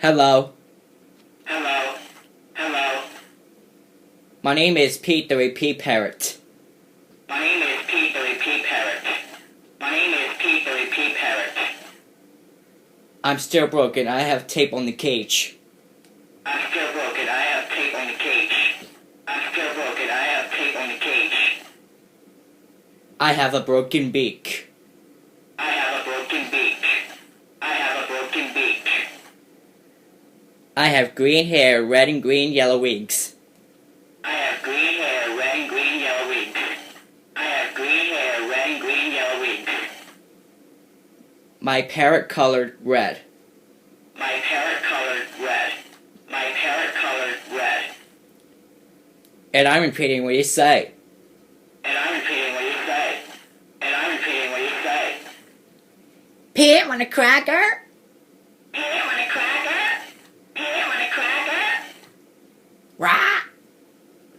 Hello. Hello. Hello. My name is Pete the Repeat Parrot. My name is Pete the Repeat Parrot. My name is Pete the Repeat Parrot. I'm still broken. I have tape on the cage. I'm still broken. I have tape on the cage. I'm still broken. I have tape on the cage. I have a broken beak. I have a broken beak. I have a broken beak. I have green hair, red and green, yellow wings. I have green hair, red and green, yellow wings. I have green hair, red and green, yellow wings. My parrot colored red. My parrot colored red. My parrot colored red. And I'm repeating what you say. And I'm repeating what you say. And I'm repeating what you say. Pete, want a cracker? Pete, want a cracker? Pete, want a cracker? Rah!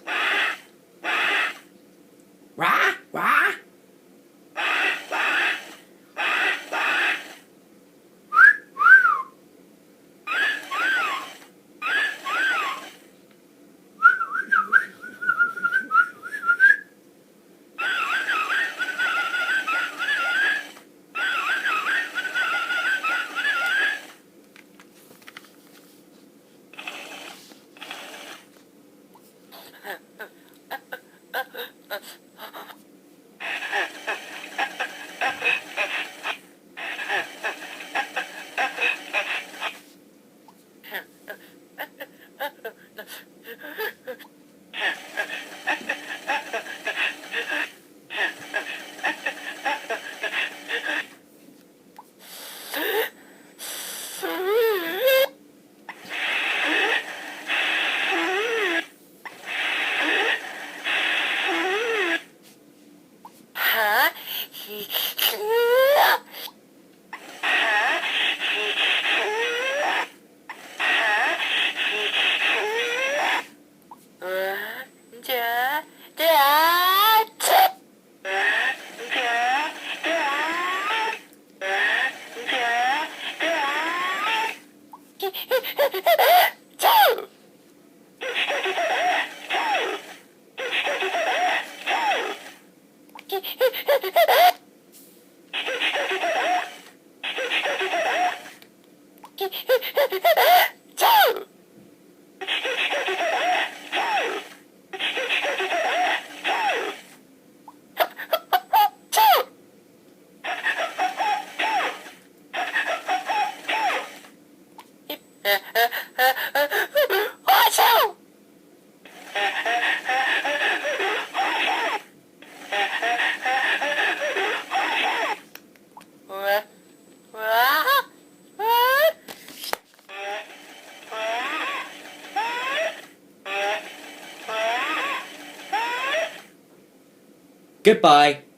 Wah, wah, Rah! Rah! wah, wah, wah, wah. Goodbye.